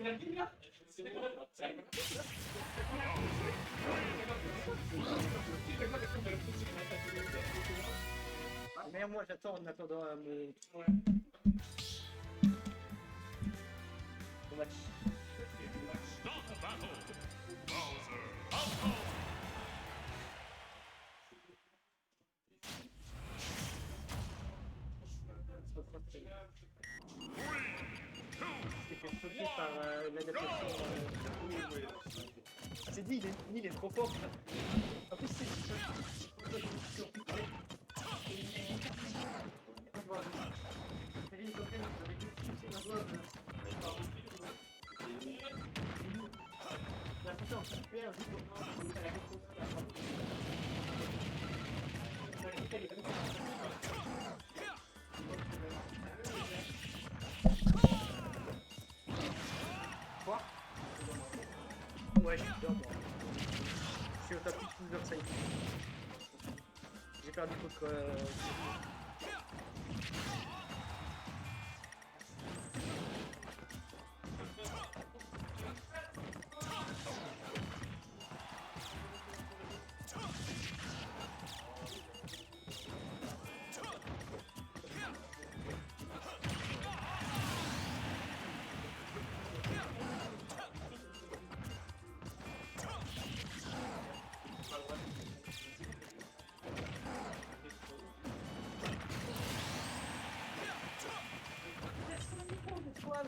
Mais moi j'attends en attendant mon match. Par l'adaptation. C'est dit, il est trop fort. En plus, c'est ouais, je suis dedans, moi. Je suis au tapis de Silver Side. J'ai perdu contre...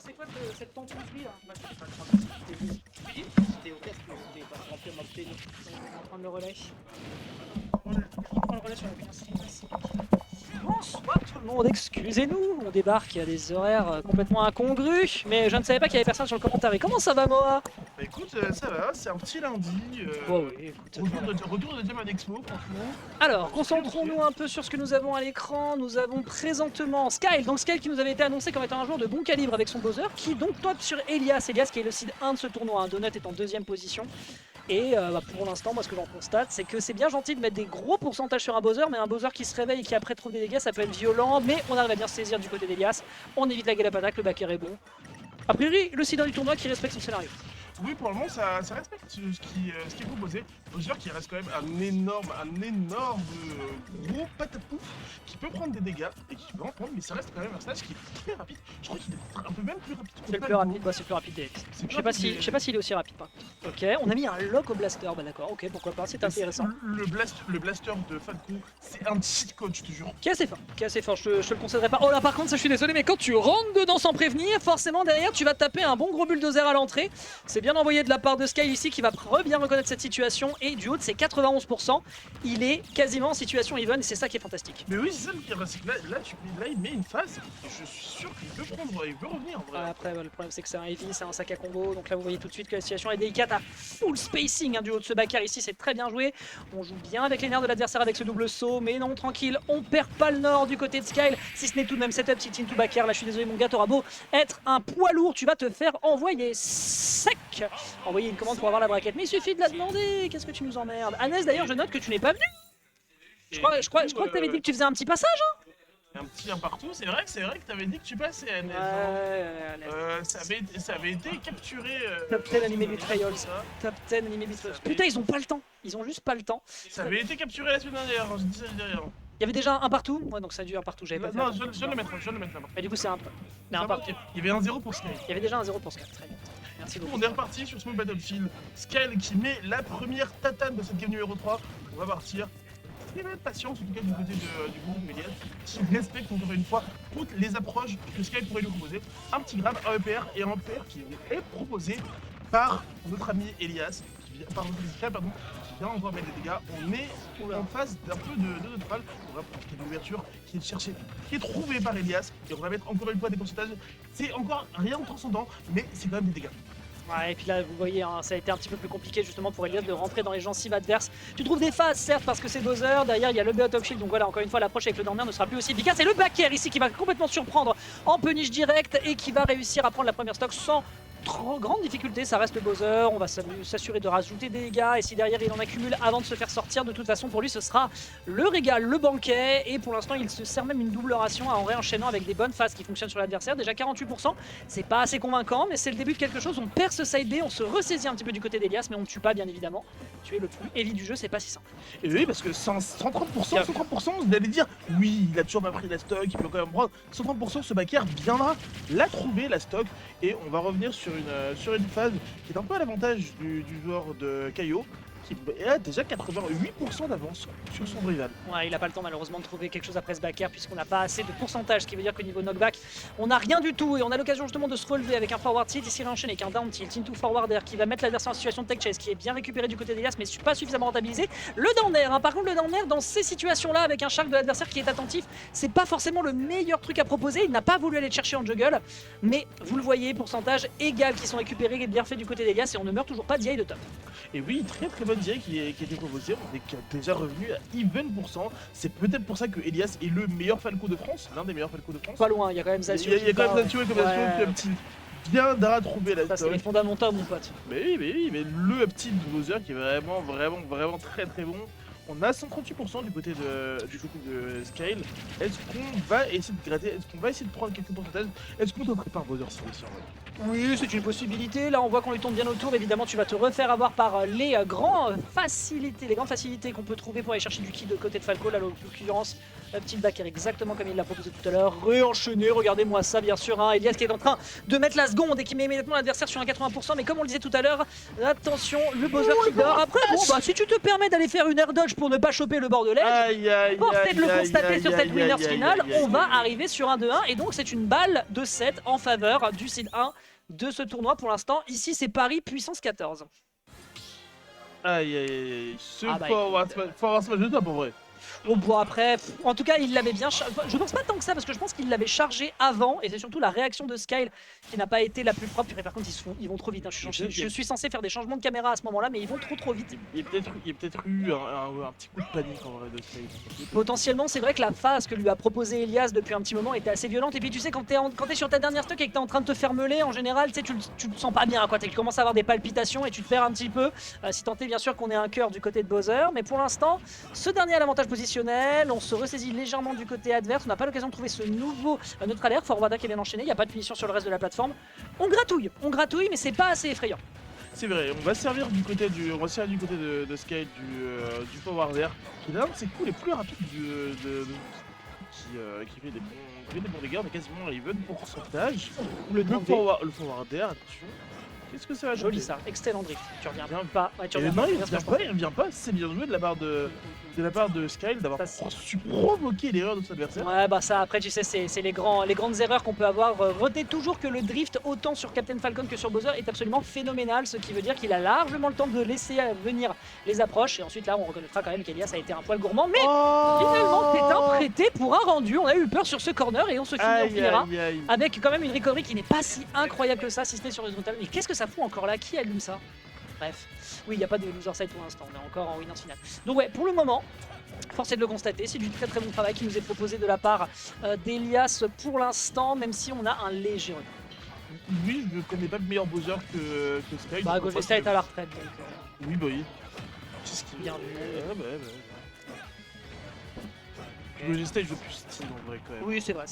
c'est quoi cette tonte là? Bah, c'était au casque, c'était pas rempli en mode télé. On va prendre le relais. On prend le relais sur la pince. Bonsoir tout le monde, excusez-nous, on débarque à des horaires complètement incongrus, mais je ne savais pas qu'il y avait personne sur le commentaire. Et comment ça va, Moa? Bah écoute, ça va, c'est un petit lundi. Bon, oui, écoute, retour de Diamond Expo, franchement. alors, concentrons-nous un peu sur ce que nous avons à l'écran. Nous avons présentement Skyle, donc Skyle qui nous avait été annoncé comme étant un joueur de bon calibre avec son Bowser, qui donc top sur Elias. Elias qui est le seed 1 de ce tournoi, hein. Donut est en deuxième position. Et pour l'instant, moi ce que j'en constate, c'est que c'est bien gentil de mettre des gros pourcentages sur un Bowser, mais un Bowser qui se réveille et qui après trouve des dégâts, ça peut être violent, mais on arrive à bien se saisir du côté d'Elias. On évite la galap attack, le backer est bon. A priori, le seed 1 du tournoi qui respecte son scénario. Oui, pour le moment, ça respecte ce qui est proposé. Bowser qui reste quand même un énorme gros patapouf qui peut prendre des dégâts et qui peut en prendre, mais ça reste quand même un stage qui est très rapide. Je crois qu'il est un peu même plus rapide. C'est le plus rapide, bah, c'est le plus rapide des X. Je sais pas s'il est aussi rapide par contre. Ok, on a mis un lock au blaster, bah d'accord, ok, pourquoi pas, c'est intéressant. Le blaster de Falco, c'est un cheat code, je te jure. Qui est assez fort, je le concéderai pas. Oh là par contre, ça je suis désolé, mais quand tu rentres dedans sans prévenir, forcément derrière tu vas taper un bon gros bulldozer à l'entrée. C'est bien envoyé de la part de Skyle ici qui va bien reconnaître cette situation et du haut de ses 91%, il est quasiment en situation even et c'est ça qui est fantastique. Mais oui, c'est ça le pire, c'est que là il met une phase et je suis sûr qu'il peut prendre, il peut revenir en vrai. Après le problème c'est que c'est un heavy, c'est un sac à combo, donc là vous voyez tout de suite que la situation est délicate à full spacing, hein, du haut de ce backer ici, c'est très bien joué. On joue bien avec les nerfs de l'adversaire avec ce double saut, mais non tranquille, on perd pas le nord du côté de Skyle, si ce n'est tout de même setup sit into backer. Là je suis désolé mon gars, t'auras beau être un poids lourd, tu vas te faire envoyer sec. Envoyer une commande pour avoir la braquette, mais il suffit de la demander. Qu'est-ce que tu nous emmerdes? Agnès d'ailleurs, je note que tu n'es pas venu. Je crois que t'avais dit que tu faisais un petit passage, hein. Un petit un partout, c'est vrai que t'avais dit que tu passais, Agnès. Ça avait été capturé. Top 10 animé Betrayals. Top 10 animé Betrayals. Putain, ils ont pas le temps. Ils ont juste pas le temps. Ça avait été capturé la semaine dernière, j'ai dit ça derrière. Il y avait déjà un partout? Ouais, donc ça a dû un partout, j'avais pas fait. Non, je viens de le mettre là-bas. Mais du coup, c'est un partout. Il y avait un 0 pour Skyle. Il y avait déjà un 0 pour Skyle, très bien. Merci beaucoup. On est reparti sur Small Battlefield. Skyle qui met la première tatane de cette game numéro 3. On va partir. Très belle patience, en tout cas du côté du groupe Elias, qui respecte encore une fois toutes les approches que Skyle pourrait nous proposer. Un petit grab, un EPR et un EPR qui est proposé par notre ami Elias, qui vient encore mettre des dégâts. On est en face d'un peu de neutral. On va profiter de l'ouverture qui est cherchée, qui est trouvée par Elias, et on va mettre encore une fois des pourcentages. C'est encore rien de transcendant, mais c'est quand même des dégâts. Ouais, et puis là, vous voyez, hein, ça a été un petit peu plus compliqué justement pour Elias de rentrer dans les gencives adverses. Tu trouves des phases, certes, parce que c'est Bowser. Derrière, il y a le BO Top Shield. Donc voilà, encore une fois, l'approche avec le Dormir ne sera plus aussi efficace. Et le backer ici qui va complètement surprendre en punish direct et qui va réussir à prendre la première stock sans trop grande difficulté, ça reste le Bowser, on va s'assurer de rajouter des dégâts et si derrière il en accumule avant de se faire sortir, de toute façon pour lui ce sera le régal, le banquet et pour l'instant il se sert même une double ration en réenchaînant avec des bonnes phases qui fonctionnent sur l'adversaire. Déjà 48%, c'est pas assez convaincant mais c'est le début de quelque chose, on perd ce side B, on se ressaisit un petit peu du côté d'Elias mais on ne tue pas bien évidemment. Tuer le plus heavy du jeu c'est pas si simple. Et oui, parce que 130%, vous allez dire, oui, il a toujours pas pris la stock, il peut quand même prendre 130%, ce backer viendra la trouver, la stock, et on va revenir sur une phase qui est un peu à l'avantage du joueur de Kaio, qui a déjà 88% d'avance sur son rival. Ouais, il n'a pas le temps malheureusement de trouver quelque chose après ce backer puisqu'on n'a pas assez de pourcentage, ce qui veut dire que niveau knockback, on n'a rien du tout et on a l'occasion justement de se relever avec un forward tilt, ici réenchaîné avec un down tilt, into forwarder qui va mettre l'adversaire en situation de tech chase, qui est bien récupéré du côté d'Elias mais pas suffisamment rentabilisé. Le down air, hein. Par contre le down air dans ces situations-là avec un shark de l'adversaire qui est attentif, c'est pas forcément le meilleur truc à proposer, il n'a pas voulu aller le chercher en juggle, mais vous le voyez, pourcentage égal qui sont récupérés et bien fait du côté d'Elias et on ne meurt toujours pas d'IA de top. Et oui, très bonne DI qui a été proposée, on est déjà revenu à even %. C'est peut-être pour ça que Elias est le meilleur Falco de France, l'un des meilleurs Falco de France. Pas loin, il y a quand même Zasio. Il y a quand même Zasio et Comasio qui petit viendra trouver la ça c'est les fondamentaux mon pote. Mais le petit Bowser qui est vraiment très bon. On a 138% du côté de Scale. Est-ce qu'on va essayer de gratter? Est-ce qu'on va essayer de prendre quelques pourcentages? Est-ce qu'on devrait pas un Bowser aussi en vrai? Oui, c'est une possibilité. Là, on voit qu'on lui tombe bien autour. Évidemment, tu vas te refaire avoir par les grandes facilités qu'on peut trouver pour aller chercher du ki de côté de Falco. Là, en l'occurrence, le petit backer exactement comme il l'a proposé tout à l'heure. Réenchaîné, regardez-moi ça, bien sûr. Hein. Elias qui est en train de mettre la seconde et qui met immédiatement l'adversaire sur un 80%. Mais comme on le disait tout à l'heure, attention, le Bowser qui dort. Après, bon, bah, si tu te permets d'aller faire une air dodge pour ne pas choper le bord de l'edge, force est de le constater sur cette winners finale. On va arriver sur un 2-1 et donc c'est une balle de 7 en faveur du seed 1 de ce tournoi pour l'instant. Ici c'est Paris puissance 14. Aïe, ce forward smash de top en vrai. Bon après, en tout cas il l'avait bien je pense pas tant que ça parce que je pense qu'il l'avait chargé avant et c'est surtout la réaction de Skyle qui n'a pas été la plus propre. Par contre ils vont trop vite, hein. je suis censé faire des changements de caméra à ce moment là mais ils vont trop vite. Il y a peut-être eu un petit coup de panique en vrai de Skyle. Potentiellement c'est vrai que la phase que lui a proposé Elias depuis un petit moment était assez violente et puis tu sais quand t'es sur ta dernière stock et que t'es en train de te faire meuler en général tu te sens pas bien quoi, tu commences à avoir des palpitations et tu te perds un petit peu si tant est bien sûr qu'on ait un cœur du côté de Bowser mais pour l'instant ce dernier a l'avantage positionnel. On se ressaisit légèrement du côté adverse, on n'a pas l'occasion de trouver ce nouveau neutre alert, Forwarder qui est bien enchaîné, il n'y a pas de punition sur le reste de la plateforme. On gratouille mais c'est pas assez effrayant. C'est vrai, on va servir du côté de Sky du Forwarder, qui est l'un de ses coups les plus rapides qui fait des bons dégâts, mais quasiment un even pourcentage. Le Forwarder, attention. Qu'est-ce que ça va joli ça, excellent drift. Tu reviens pas. Ouais, il revient pas, c'est bien joué de la part de Skyle d'avoir su provoquer l'erreur de son adversaire. Ouais bah ça après tu sais c'est les grandes erreurs qu'on peut avoir. Retenez toujours que le drift autant sur Captain Falcon que sur Bowser est absolument phénoménal, ce qui veut dire qu'il a largement le temps de laisser venir les approches et ensuite là on reconnaîtra quand même qu'Elias a été un poil gourmand mais finalement c'est un prêté pour un rendu. On a eu peur sur ce corner et on se finira avec quand même une recovery qui n'est pas si incroyable que ça si ce n'est sur horizontal. Mais qu'est-ce que ça fout encore là? Qui allume ça? Bref, oui, il n'y a pas de loser side pour l'instant, on est encore en winners finale. Donc ouais, pour le moment, force est de le constater, c'est du très bon travail qui nous est proposé de la part d'Elias pour l'instant, même si on a un léger retard. Oui, je ne connais pas de meilleur Bowser que Sky. Bah, Gogesta est à la retraite, donc... Oui, bah oui. C'est ce qui vient du... Gogesta, il joue plus style en vrai quand même. Oui, c'est vrai.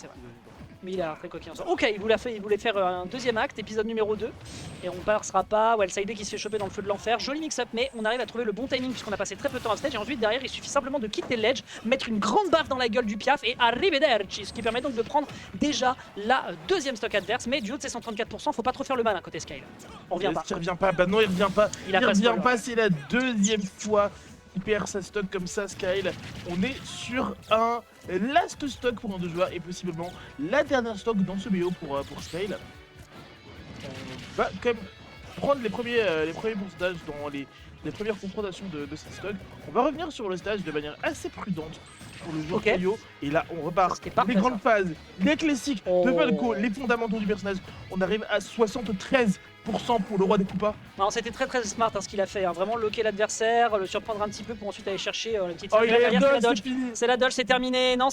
Mais il a très coquin. Ok, il voulait faire un deuxième acte, épisode numéro 2. Et on passera pas. Ouais, le side qui se fait choper dans le feu de l'enfer. Joli mix-up, mais on arrive à trouver le bon timing puisqu'on a passé très peu de temps à stage. Et ensuite, derrière, il suffit simplement de quitter le ledge, mettre une grande baffe dans la gueule du Piaf et arrivederci. Ce qui permet donc de prendre déjà la deuxième stock adverse. Mais du haut de ces 134%, faut pas trop faire le mal à côté Skyle. On revient pas. Il revient pas. Bah non, il revient pas. Il revient pas, c'est la deuxième fois. Il perd sa stock comme ça, Skyle. On est sur un last stock pour un 2 joueurs et possiblement la dernière stock dans ce BO pour Skyle. On va quand même prendre les premiers pourcentages dans les premières confrontations de cette stock. On va revenir sur le stage de manière assez prudente pour le joueur Kaio. Et là, on repart. Les grandes phases, les classiques de Falco, les fondamentaux du personnage. On arrive à 73% pour le roi des coupas. C'était très smart ce qu'il a fait, hein. Vraiment loquer l'adversaire, le surprendre un petit peu pour ensuite aller chercher la petite... C'est la dodge, c'est la dodge, c'est terminé. Non,